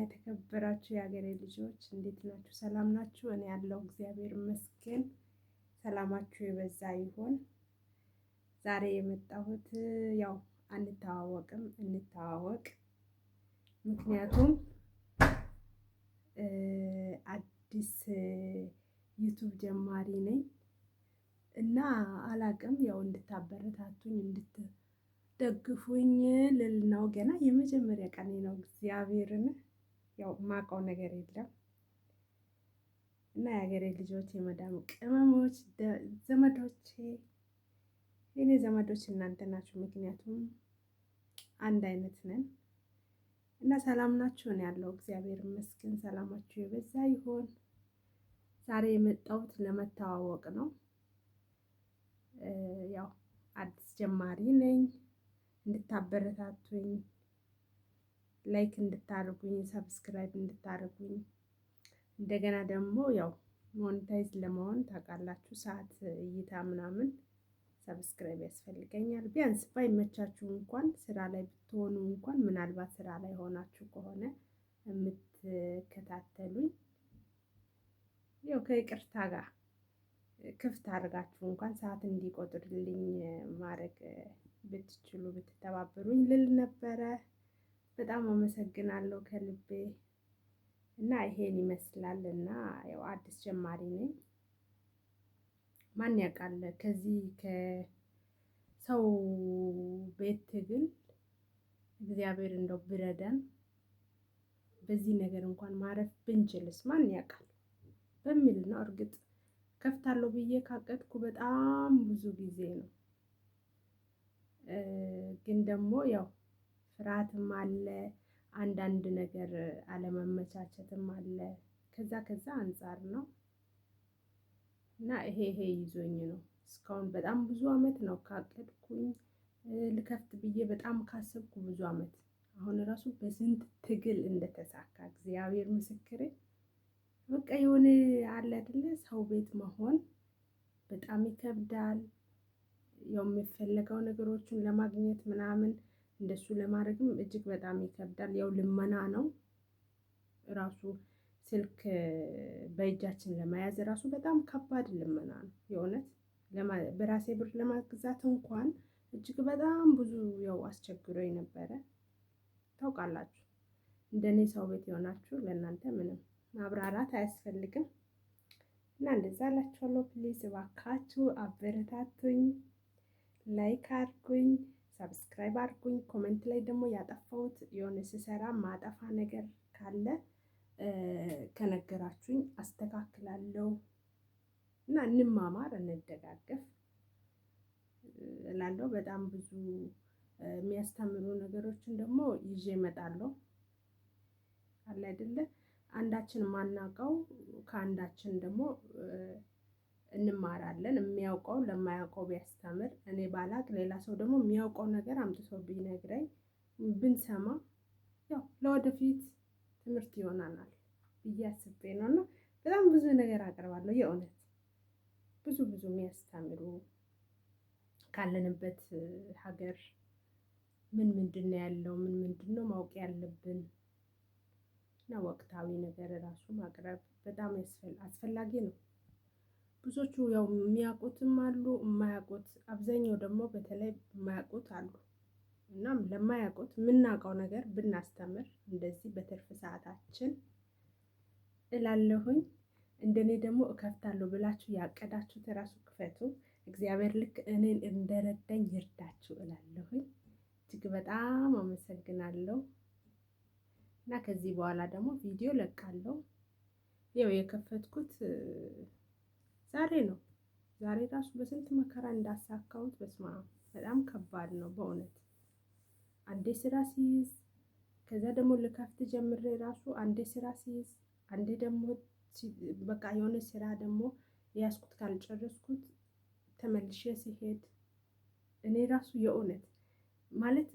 የተከበራችሁ የሀገሬ ልጆች እንዴት ናችሁ? ሰላም ናችሁ? እኔ ያለው እግዚአብሔር ይመስገን። ሰላማችሁ የበዛ ይሆን። ዛሬ የመጣሁት ያው አንተዋወቅም፣ እንተዋወቅ። ምክንያቱም አዲስ ዩቱብ ጀማሪ ነኝ እና አላቅም ያው እንድታበረታቱኝ ደግፉኝ ልል ነው። ገና የመጀመሪያ ቀኔ ነው። እግዚአብሔርን ያው ማውቀው ነገር የለም እና የሀገሬ ልጆች፣ የመዳም ቅመሞች፣ ዘመዶቼ፣ የኔ ዘመዶች እናንተ ናችሁ። ምክንያቱም አንድ አይነት ነን እና ሰላም ናችሁ? እኔ ያለው እግዚአብሔር ይመስገን። ሰላማችሁ የበዛ ይሆን። ዛሬ የመጣሁት ለመተዋወቅ ነው። ያው አዲስ ጀማሪ ነኝ። እንድታበረታቱኝ፣ ላይክ እንድታደርጉኝ፣ ሰብስክራይብ እንድታደርጉኝ፣ እንደገና ደግሞ ያው ሞኔታይዝ ለመሆን ታውቃላችሁ ሰዓት እይታ ምናምን ሰብስክራይብ ያስፈልገኛል። ቢያንስ ባይመቻችሁ እንኳን ስራ ላይ ብትሆኑ እንኳን ምናልባት ስራ ላይ ሆናችሁ ከሆነ የምትከታተሉኝ ያው ከይቅርታ ጋር ክፍት አድርጋችሁ እንኳን ሰዓት እንዲቆጥርልኝ ማድረግ ብትችሉ ብትተባበሩኝ ልል ነበረ። በጣም አመሰግናለሁ ከልቤ እና ይሄን ይመስላል እና ያው አዲስ ጀማሪ ነኝ። ማን ያውቃል ከዚህ ከሰው ቤት ትግል እግዚአብሔር እንደው ቢረዳን በዚህ ነገር እንኳን ማረፍ ብንችልስ ማን ያውቃል በሚል ነው። እርግጥ ከፍታለሁ ብዬ ካቀድኩ በጣም ብዙ ጊዜ ነው። ግን ደግሞ ያው ፍርሃትም አለ፣ አንዳንድ ነገር አለመመቻቸትም አለ። ከዛ አንፃር ነው እና ይሄ ይዞኝ ነው እስካሁን በጣም ብዙ አመት ነው ካቀድኩኝ ልከፍት ብዬ በጣም ካሰብኩ ብዙ አመት። አሁን ራሱ በስንት ትግል እንደተሳካ እግዚአብሔር ምስክሬ። በቃ የሆነ አለ አይደለ ሰው ቤት መሆን በጣም ይከብዳል። ያው የሚፈለገው ነገሮችን ለማግኘት ምናምን እንደሱ ለማድረግም እጅግ በጣም ይከብዳል። ያው ልመና ነው ራሱ። ስልክ በእጃችን ለመያዝ ራሱ በጣም ከባድ ልመና ነው የእውነት። በራሴ ብር ለማግዛት እንኳን እጅግ በጣም ብዙ ያው አስቸግሮኝ ነበረ። ታውቃላችሁ እንደኔ ሰው ቤት የሆናችሁ ለእናንተ ምንም ማብራራት አያስፈልግም። እና እንደዛ እላችኋለሁ። ፕሊዝ እባካችሁ አበረታቱኝ፣ ላይክ አድርጉኝ፣ ሰብስክራይብ አድርጉኝ። ኮሜንት ላይ ደግሞ ያጠፋሁት የሆነ ስሰራ ማጠፋ ነገር ካለ ከነገራችሁኝ አስተካክላለሁ እና እንማማር፣ እንደጋገፍ እላለሁ። በጣም ብዙ የሚያስተምሩ ነገሮችን ደግሞ ይዤ እመጣለሁ። አለ አይደለ አንዳችን ማናውቀው ከአንዳችን ደግሞ እንማራለን። የሚያውቀው ለማያውቀው ቢያስተምር፣ እኔ ባላቅ ሌላ ሰው ደግሞ የሚያውቀው ነገር አምጥቶ ቢነግረኝ ብንሰማ ያው ለወደፊት ትምህርት ይሆናናል ብዬ አስቤ ነው። እና በጣም ብዙ ነገር አቀርባለሁ የእውነት ብዙ የሚያስተምሩ ካለንበት ሀገር ምንድን ነው ያለው፣ ምንድን ነው ማወቅ ያለብን እና ወቅታዊ ነገር ራሱ ማቅረብ በጣም አስፈላጊ ነው። ብዙዎቹ ያው የሚያውቁትም አሉ፣ የማያውቁት አብዛኛው ደግሞ በተለይ የማያውቁት አሉ። እናም ለማያውቁት የምናውቀው ነገር ብናስተምር እንደዚህ በትርፍ ሰዓታችን እላለሁኝ። እንደኔ ደግሞ እከፍታለሁ ብላችሁ ያቀዳችሁት ራሱ ክፈቱ። እግዚአብሔር ልክ እኔን እንደረዳኝ ይርዳችሁ እላለሁኝ። እጅግ በጣም አመሰግናለሁ እና ከዚህ በኋላ ደግሞ ቪዲዮ ለቃለሁ። ያው የከፈትኩት ዛሬ ነው። ዛሬ ራሱ በስንት መከራ እንዳሳካሁት በስመ አብ በጣም ከባድ ነው በእውነት። አንዴ ስራ ሲይዝ ከዛ ደግሞ ልከፍት ጀምሬ ራሱ አንዴ ስራ ሲይዝ አንዴ ደግሞ በቃ የሆነ ስራ ደግሞ የያዝኩት ካልጨረስኩት ተመልሼ ሲሄድ እኔ ራሱ የእውነት ማለት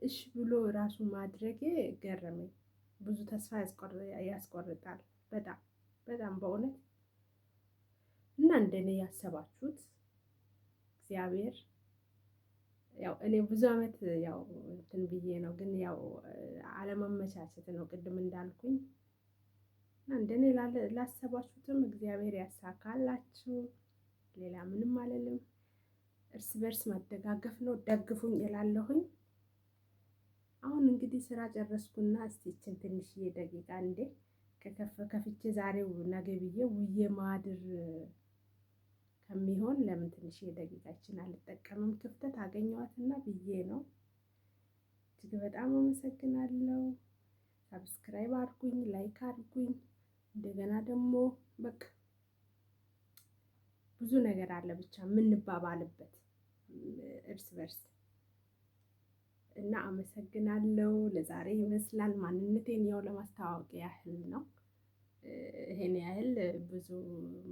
እሺ ብሎ ራሱ ማድረጌ ገረመኝ። ብዙ ተስፋ ያስቆርጣል በጣም በእውነት። እና እንደኔ ያሰባችሁት እግዚአብሔር ያው እኔ ብዙ አመት ያው እንትን ብዬ ነው ግን ያው አለመመቻቸት ነው ቅድም እንዳልኩኝ። እና እንደኔ ላሰባችሁትም እግዚአብሔር ያሳካላችሁ። ሌላ ምንም አልልም። እርስ በርስ መደጋገፍ ነው። ደግፉኝ እላለሁኝ። አሁን እንግዲህ ስራ ጨረስኩና እስቲ ይችን ትንሽዬ ደቂቃ እንዴ ከፍቼ ዛሬው ነገ ብዬ ውዬ ማድር ከሚሆን ለምን ትንሽዬ ደቂቃችን አልጠቀምም? ክፍተት አገኘዋትና ብዬ ነው። እጅግ በጣም አመሰግናለሁ። ሰብስክራይብ አድርጉኝ፣ ላይክ አድርጉኝ። እንደገና ደግሞ በቃ ብዙ ነገር አለ ብቻ የምንባባልበት እርስ በርስ እና አመሰግናለሁ። ለዛሬ ይመስላል ማንነቴን ያው ለማስተዋወቅ ያህል ነው። ይሄን ያህል ብዙ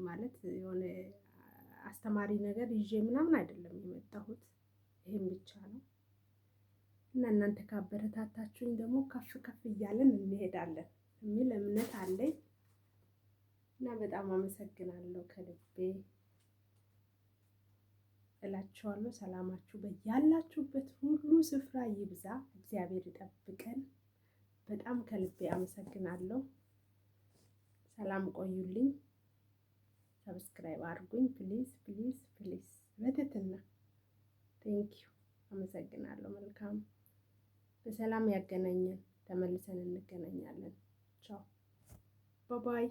ማለት የሆነ አስተማሪ ነገር ይዤ ምናምን አይደለም የመጣሁት። ይሄን ብቻ ነው እና እናንተ ካበረታታችሁኝ ደግሞ ከፍ ከፍ እያለን እንሄዳለን የሚል እምነት አለኝ እና በጣም አመሰግናለሁ ከልቤ እላችኋለሁ። ሰላማችሁ በያላችሁበት ሁሉ ስፍራ ይብዛ። እግዚአብሔር ይጠብቀን። በጣም ከልቤ አመሰግናለሁ። ሰላም ቆዩልኝ። ሰብስክራይብ አድርጉኝ ፕሊዝ ፕሊዝ ፕሊዝ በትህትና ቴንኪው። አመሰግናለሁ። መልካም በሰላም ያገናኘን። ተመልሰን እንገናኛለን። ቻው ባባይ